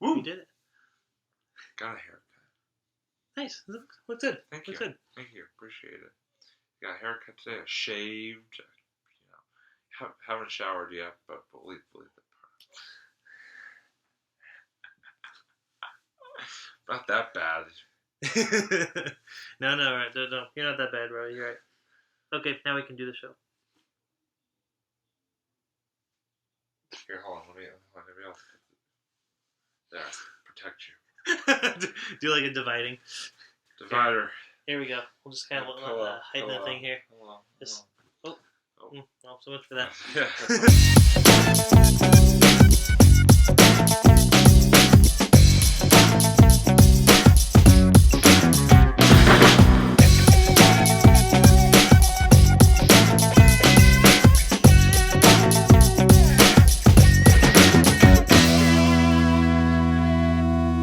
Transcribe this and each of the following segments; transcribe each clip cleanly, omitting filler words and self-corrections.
Woo! You did it. Got a haircut. Nice. Looks good. Thank Looks you. good. Thank you. Appreciate it. Got a haircut today. I shaved. Haven't showered yet, but believe that part. Not that bad. No, you're not that bad, bro. You're right. Okay, now we can do the show. Here, hold on. Let me else. There, protect you. Do like a dividing Divider. Here we go. We'll just kind of heighten that thing here. Just, well, so much for that.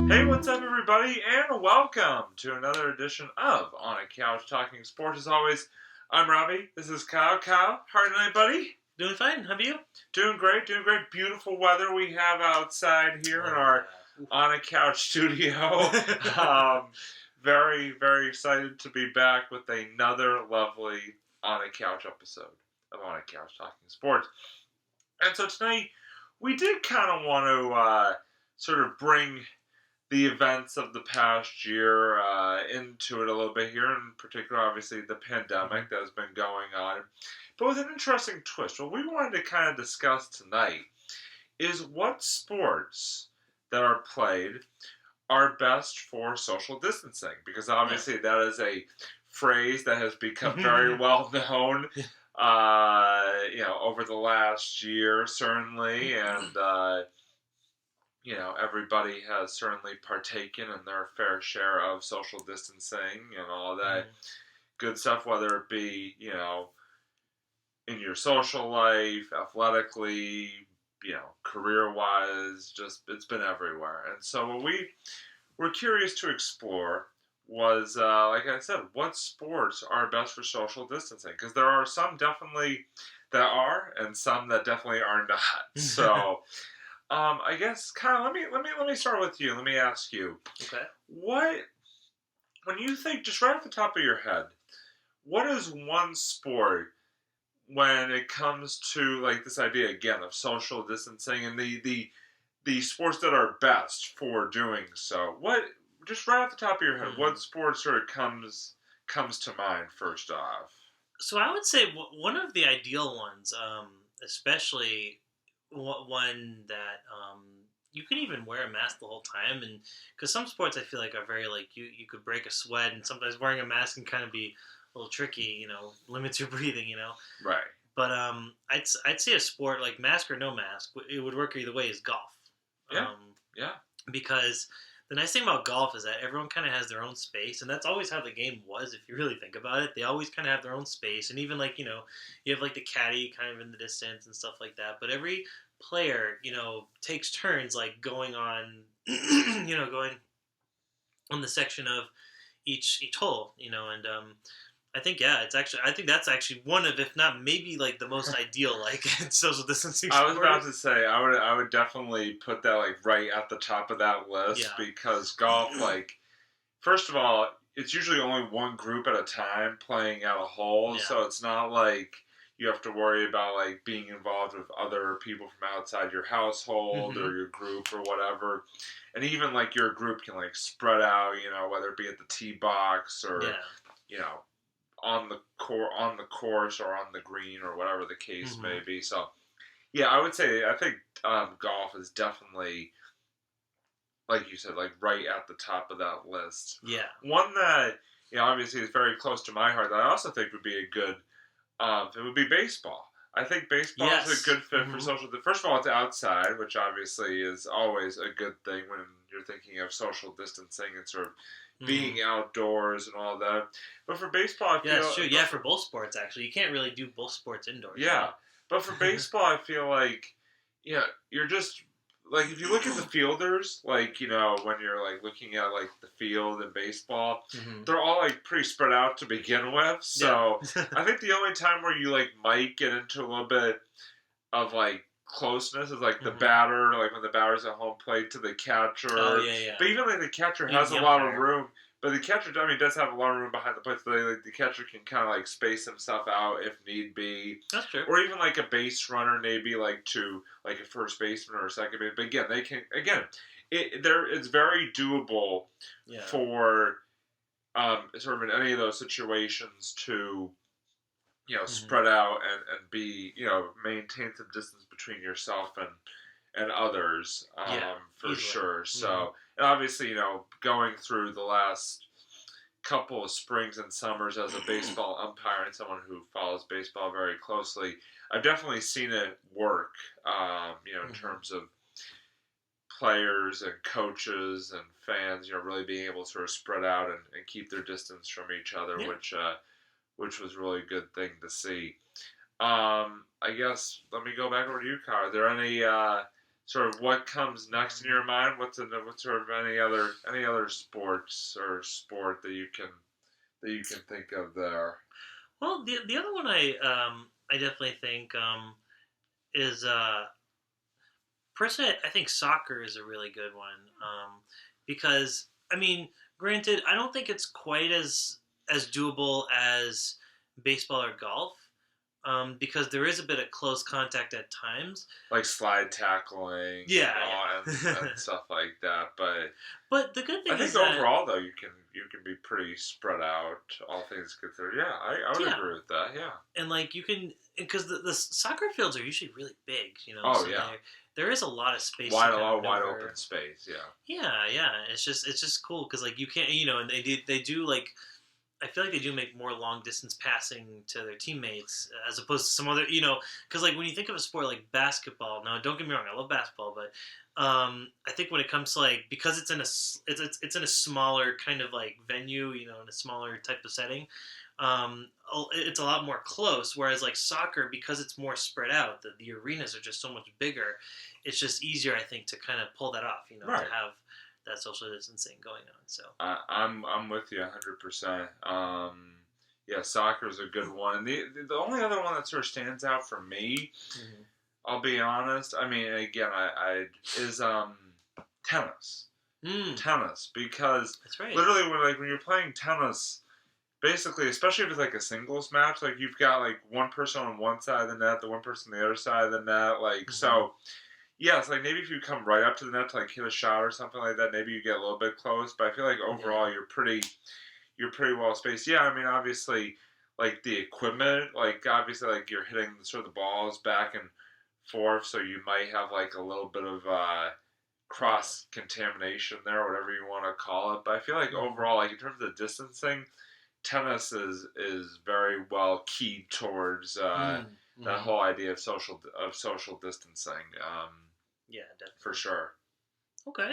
Hey, what's up, everybody, and welcome to another edition of On a Couch Talking Sports. As always, I'm Robbie. This is Kyle. Kyle, how are you tonight, buddy? Doing fine. How are you? Doing great. Beautiful weather we have outside here in our On a Couch studio. Very, very excited to be back with another lovely On a Couch episode of On a Couch Talking Sports. And so tonight, we did kind of want to sort of bring the events of the past year into it a little bit here, in particular, obviously, the pandemic that has been going on. But with an interesting twist, what we wanted to kind of discuss tonight is what sports that are played are best for social distancing. Because obviously that is a phrase that has become very well known over the last year, certainly, and everybody has certainly partaken in their fair share of social distancing and all that good stuff, whether it be, in your social life, athletically, career-wise, just it's been everywhere. And so what we were curious to explore was, like I said, what sports are best for social distancing? Because there are some definitely that are, and some that definitely are not. So I guess, Kyle, let me start with you. Let me ask you. Okay. When you think, just right off the top of your head, what is one sport when it comes to like this idea again of social distancing and the sports that are best for doing so? What, just right off the top of your head, what sport sort of comes to mind first off? So I would say one of the ideal ones, especially one that you can even wear a mask the whole time, and because some sports I feel like are very like you could break a sweat, and sometimes wearing a mask can kind of be a little tricky, limits your breathing, Right. But I'd say a sport like mask or no mask, it would work either way, is golf. Yeah. Because the nice thing about golf is that everyone kind of has their own space, and that's always how the game was. If you really think about it, they always kind of have their own space, and even like you have like the caddy kind of in the distance and stuff like that. But every player, takes turns like going on, going on the section of each hole, and I think that's actually one of, if not maybe like the most ideal like social distancing sport. I was about to say I would definitely put that like right at the top of that list because golf, like, first of all, it's usually only one group at a time playing at a hole, so it's not like you have to worry about like being involved with other people from outside your household or your group or whatever. And even like your group can like spread out, whether it be at the tee box or on the course or on the green or whatever the case may be. So yeah, I think golf is definitely, like you said, like right at the top of that list. Yeah. One that obviously is very close to my heart that I also think would be a good it would be baseball. I think baseball is a good fit for social. First of all, it's outside, which obviously is always a good thing when you're thinking of social distancing and sort of being outdoors and all that. But for baseball, I feel... that's true. Yeah, for both sports, actually. You can't really do both sports indoors. Yeah. Right? But for baseball, I feel like, you're just... Like, if you look at the fielders, like, when you're, like, looking at, like, the field in baseball, they're all, like, pretty spread out to begin with. So I think the only time where you, like, might get into a little bit of, like, closeness is like the batter, like when the batter's at home plate to the catcher. Oh, yeah. But even like the catcher has a lot of room. But the catcher, I mean, does have a lot of room behind the plate. So the catcher can kind of like space himself out if need be. That's true. Or even like a base runner, maybe like to like a first baseman or a second baseman. But again, they can it's very doable for sort of in any of those situations to spread out and be maintain some distance between yourself and others for easily. Sure. So and obviously going through the last couple of springs and summers as a baseball umpire and someone who follows baseball very closely, I've definitely seen it work. In terms of players and coaches and fans, really being able to sort of spread out and keep their distance from each other, which was really a good thing to see. I guess let me go back over to you, Kyle. Are there any sort of what comes next in your mind? What's sort of any other sports or sport that you can think of there? Well, the other one I definitely think is personally I think soccer is a really good one because I mean, granted, I don't think it's quite as doable as baseball or golf because there is a bit of close contact at times, like slide tackling, and stuff like that. But the good thing I think is overall though you can be pretty spread out, all things considered. Yeah, I would agree with that. Yeah, and like you can because the soccer fields are usually really big. Oh so there is a lot of space. Wide open space. Yeah. It's just cool because like you can't and they do like. I feel like they do make more long distance passing to their teammates as opposed to some other, because like when you think of a sport like basketball, now don't get me wrong, I love basketball, but I think when it comes to like because it's in a smaller kind of like venue, in a smaller type of setting, it's a lot more close. Whereas like soccer, because it's more spread out, the arenas are just so much bigger. It's just easier, I think, to kind of pull that off, right. to have that social distancing going on. So I'm with you 100%. Soccer is a good one. And the only other one that sort of stands out for me, I'll be honest. I mean, again, I is tennis. Tennis, because that's right. Literally when you're playing tennis, basically, especially if it's like a singles match, like you've got like one person on one side of the net, the one person on the other side of the net, like so. Yeah, it's like maybe if you come right up to the net to like hit a shot or something like that, maybe you get a little bit close. But I feel like overall you're pretty well spaced. Yeah, I mean obviously like the equipment, like obviously like you're hitting sort of the balls back and forth, so you might have like a little bit of cross contamination there, or whatever you want to call it. But I feel like overall, like in terms of distancing, tennis is very well keyed towards that whole idea of social distancing. Yeah, definitely. For sure. Okay.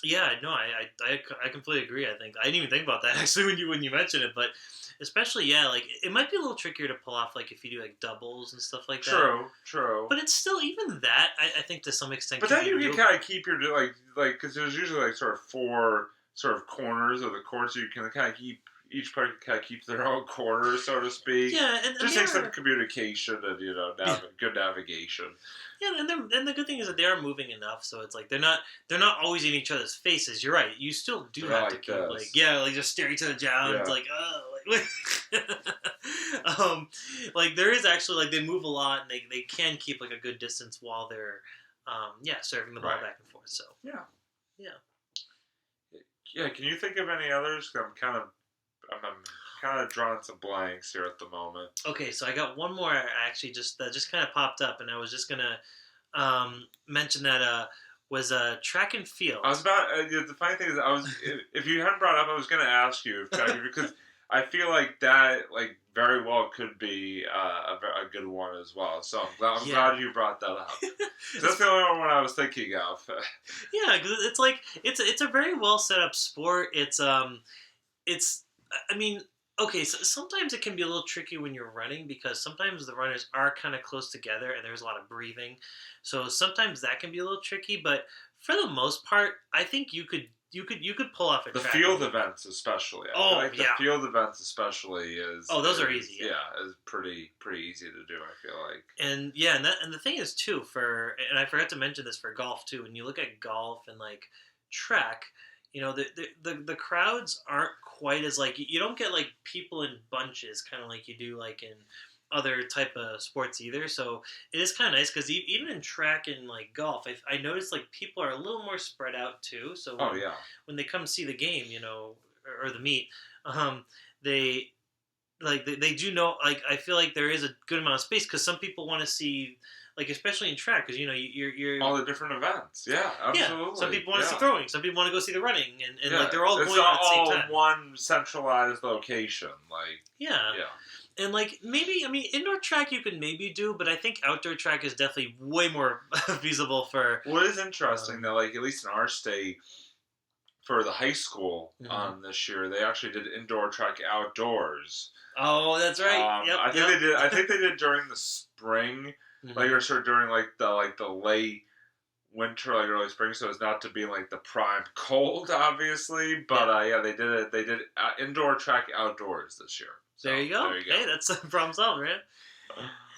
Yeah, no, I completely agree. I think I didn't even think about that actually when you mentioned it, but especially like it might be a little trickier to pull off like if you do like doubles and stuff like that. True. But it's still even that I think to some extent. But then you can kind of keep your like because there's usually like sort of four sort of corners of the court, so you can kind of keep. Each player kind of keeps their own corner, so to speak. Yeah, and just takes some communication and good navigation. Yeah, and the good thing is that they are moving enough, so it's like they're not always in each other's faces. You're right. You still do have to keep like just stare each other down. It's like like there is actually like they move a lot and they can keep like a good distance while they're serving the ball back and forth. So yeah. Can you think of any others? I'm kind of drawing some blanks here at the moment. Okay, so I got one more actually that just kind of popped up, and I was just gonna mention that was track and field. I was about the funny thing is if you hadn't brought it up, I was gonna ask you because I feel like that like very well could be a good one as well. So I'm glad you brought that up. That's the only one I was thinking of. Yeah, because it's like it's a very well set up sport. It's I mean, okay, so sometimes it can be a little tricky when you're running because sometimes the runners are kind of close together and there's a lot of breathing. So sometimes that can be a little tricky, but for the most part, I think you could you could pull off a the track field events especially. I feel like the field events especially is those are easy. Is pretty easy to do. I feel like and and the thing is too and I forgot to mention this for golf too. When you look at golf and like track, the crowds aren't quite as like you don't get like people in bunches kind of like you do like in other type of sports either. So it is kind of nice because even in track and like golf, I noticed like people are a little more spread out too. So when they come see the game, or the meet, they they do know, like I feel like there is a good amount of space because some people want to see, like especially in track, because you're all the different events. Yeah, absolutely. Yeah. Some people want to see throwing. Some people want to go see the running, and like they're all going at the same time. It's all one centralized location. Like yeah. And like maybe indoor track you could maybe do, but I think outdoor track is definitely way more feasible for. What is interesting though, like at least in our state, for the high school this year, they actually did indoor track outdoors. Oh, that's right. I think they did during the spring, like or sort of during like the late winter, like early spring, so as not to be like the prime cold, obviously. But they did it. They did indoor track outdoors this year. So, there you go. Hey, that's a problem solved, right?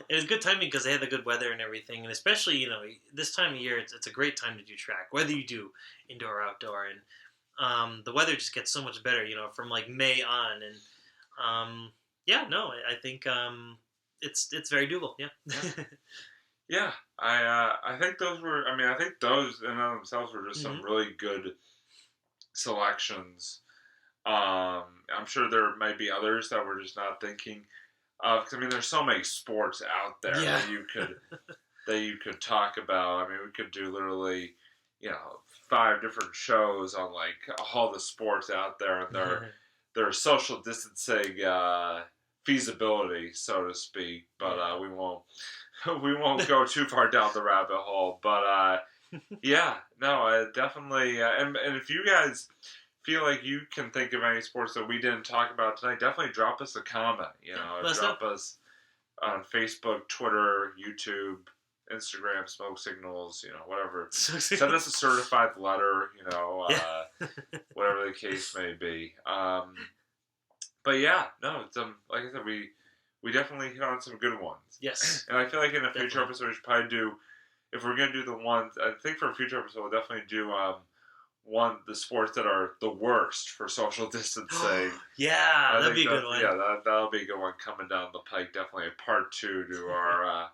It was good timing because they had the good weather and everything, and especially this time of year, it's a great time to do track, whether you do indoor or outdoor, and the weather just gets so much better, from like May on, and I think it's very doable. Yeah, I think those were. I think those in and of themselves were just some really good selections. I'm sure there might be others that we're just not thinking of. 'Cause, there's so many sports out there that you could talk about. We could do literally, 5 different shows on like all the sports out there and their social distancing feasibility, so to speak. But we won't go too far down the rabbit hole. But definitely. And if you guys feel like you can think of any sports that we didn't talk about tonight, definitely drop us a comment. Drop us on Facebook, Twitter, YouTube, Instagram, Smoke Signals, whatever. Send us a certified letter, whatever the case may be. But it's like I said, we definitely hit on some good ones. Yes. And I feel like in a future episode we should probably do, if we're gonna do the ones, I think for a future episode we'll definitely do the sports that are the worst for social distancing. That'd be a good one. Yeah, that'll be a good one coming down the pike. Definitely a part 2 to our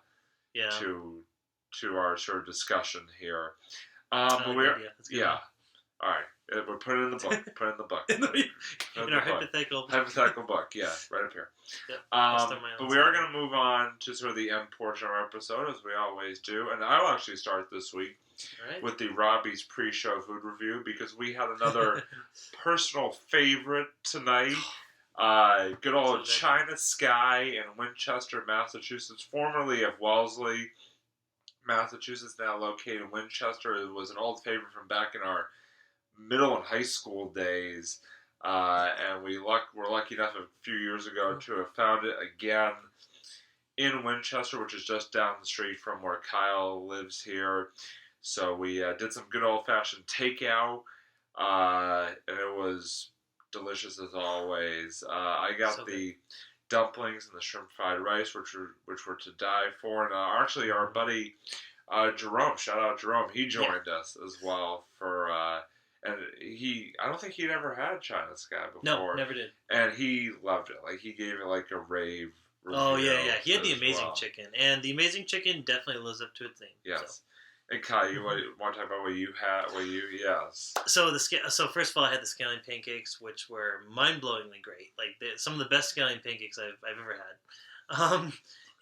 to our sort of discussion here. But we're all right. We're putting it in the book. Put it in the book. in our hypothetical book. Yeah, right up here. Yep. But we are going to move on to sort of the end portion of our episode, as we always do. And I will actually start this week with the Robbie's pre-show food review, because we had another personal favorite tonight. Good old China Sky in Winchester, Massachusetts, formerly of Wellesley, Massachusetts, now located in Winchester. It was an old favorite from back in our middle and high school days, and we're lucky enough a few years ago to have found it again in Winchester, which is just down the street from where Kyle lives here. So we did some good old-fashioned takeout, and it was delicious as always. I got the dumplings and the shrimp fried rice, which were to die for, and actually our buddy Jerome, shout out Jerome, he joined us as well for. And I don't think he'd ever had China Sky before. No, never did. And he loved it. Like, he gave it like a rave review. Oh, yeah. He had the amazing chicken. And the amazing chicken definitely lives up to its name. Yes. So. And Kyle, you want to talk about what you had? Yes. So first of all, I had the scallion pancakes, which were mind-blowingly great. Like, some of the best scallion pancakes I've ever had.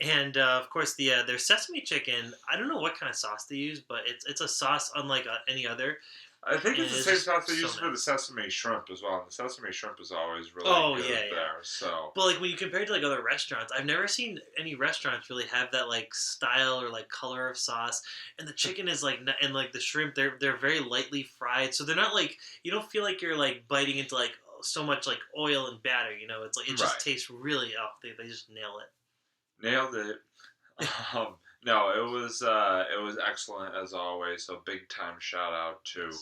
And of course, their sesame chicken. I don't know what kind of sauce they use, but it's a sauce unlike any other. I think it's the same sauce they use for the sesame shrimp as well. And the sesame shrimp is always really good there. So, but like when you compare it to like other restaurants, I've never seen any restaurants really have that like style or like color of sauce. And the chicken is like, and like the shrimp, they're very lightly fried, so they're not like, you don't feel like you're like biting into like so much like oil and batter. It's like it just tastes really They just nail it. Nailed it. No, it was excellent as always. So big time shout out to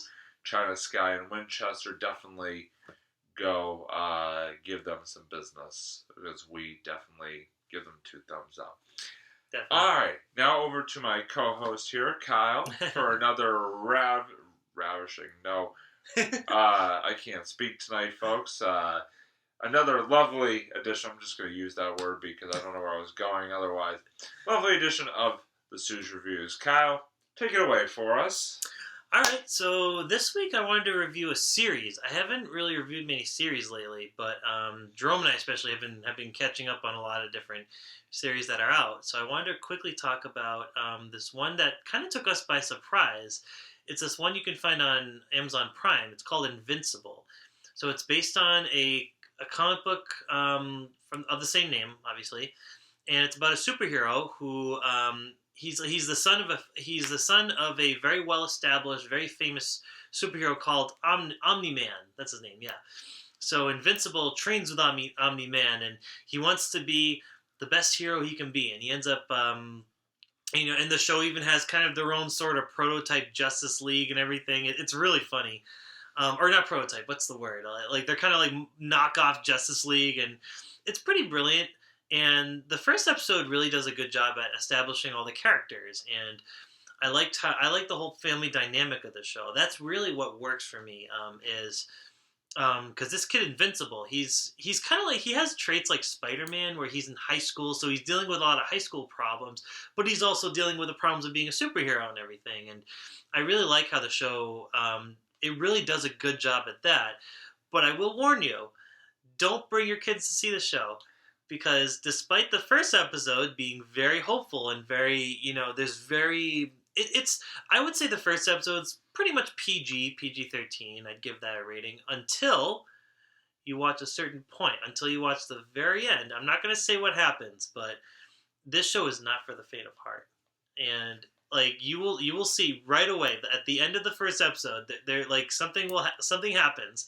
China Sky and Winchester, definitely go give them some business, because we definitely give them 2 thumbs up. Definitely. All right, now over to my co-host here, Kyle, for another ravishing. No, I can't speak tonight, folks. Another lovely edition. I'm just going to use that word because I don't know where I was going otherwise. Lovely edition of the Sue's Reviews. Kyle, take it away for us. All right, so this week I wanted to review a series. I haven't really reviewed many series lately, but Jerome and I especially have been catching up on a lot of different series that are out. So I wanted to quickly talk about this one that kind of took us by surprise. It's this one you can find on Amazon Prime. It's called Invincible. So it's based on a comic book of the same name, obviously, and it's about a superhero who. He's the son of a very well established, very famous superhero called Omni-Man. That's his name, yeah. So Invincible trains with Omni-Man, and he wants to be the best hero he can be, and he ends up, and the show even has kind of their own sort of prototype Justice League and everything. It's really funny, or not prototype. What's the word? Like they're kind of like knockoff Justice League, and it's pretty brilliant. And the first episode really does a good job at establishing all the characters, and I like the whole family dynamic of the show. That's really what works for me. Because this kid Invincible, he's kind of like, he has traits like Spider-Man, where he's in high school, so he's dealing with a lot of high school problems, but he's also dealing with the problems of being a superhero and everything. And I really like how the show it really does a good job at that. But I will warn you, don't bring your kids to see the show. Because despite the first episode being very hopeful and very, it's I would say the first episode's pretty much PG-13. I'd give that a rating until you watch a certain point, until you watch the very end. I'm not going to say what happens, but this show is not for the faint of heart. And like you will see right away that at the end of the first episode that there like something happens,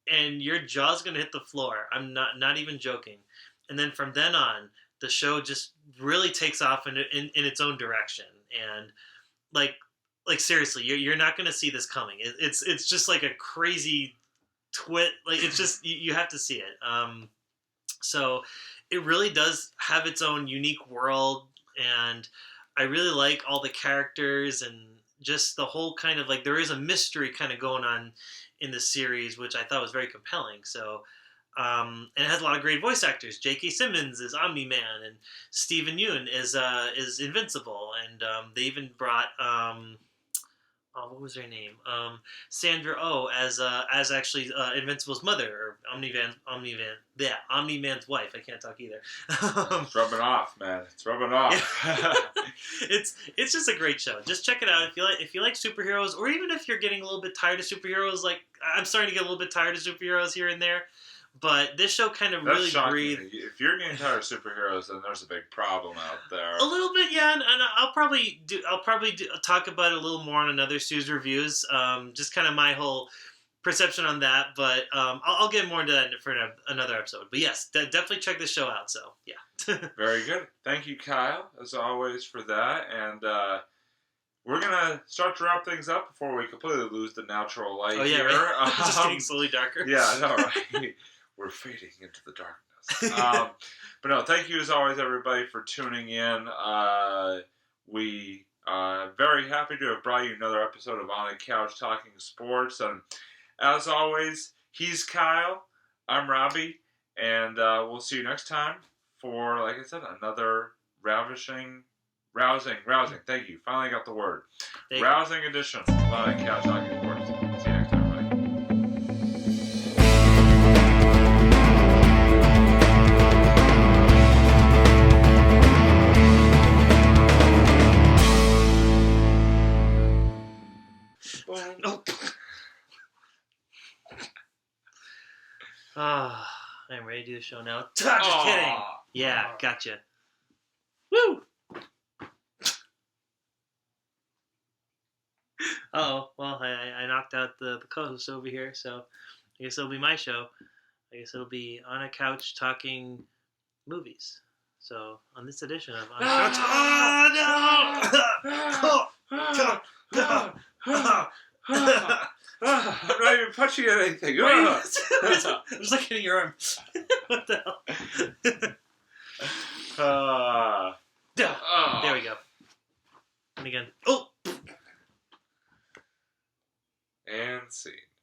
and your jaw's going to hit the floor. I'm not even joking. And then from then on, the show just really takes off in its own direction. And like seriously, you're not going to see this coming. It's just like a crazy twit. Like it's just you have to see it. So it really does have its own unique world, and I really like all the characters and just the whole kind of like there is a mystery kind of going on in the series, which I thought was very compelling. So. And it has a lot of great voice actors. J.K. Simmons is Omni-Man, and Steven Yeun is Invincible, and they even brought what was her name? Sandra Oh as actually Invincible's mother, or Omni-Man's wife. I can't talk either. It's rubbing off, man. It's rubbing off. It's just a great show. Just check it out if you like superheroes, or even if you're getting a little bit tired of superheroes. Like I'm starting to get a little bit tired of superheroes here and there. But this show kind of really breathed. If you're getting tired of superheroes, then there's a big problem out there. A little bit, yeah, and I'll probably talk about it a little more on another Sue's Reviews. Just kind of my whole perception on that, but I'll get more into that for another episode. But yes, definitely check this show out. So yeah. Very good. Thank you, Kyle, as always, for that. And we're gonna start to wrap things up before we completely lose the natural light. Oh yeah, here. Right? It's just getting slowly darker. Yeah, I know, right? We're fading into the darkness. But no, thank you as always, everybody, for tuning in. We are very happy to have brought you another episode of On a Couch Talking Sports. And as always, he's Kyle, I'm Robbie, and we'll see you next time for, like I said, another rousing. Thank you. Finally got the word. Rousing edition of On a Couch Talking Sports. See you next time. Nope. I'm ready to do the show now. Just kidding. Yeah, gotcha. Woo! Uh-oh. Well, I knocked out the co-host over here, so I guess it'll be my show. I guess it'll be On a Couch Talking Movies. So, on this edition of On a Couch... Oh, no! I'm not even punching at anything. It was like hitting your arm. What the hell? There we go. And again. Oh! And scene.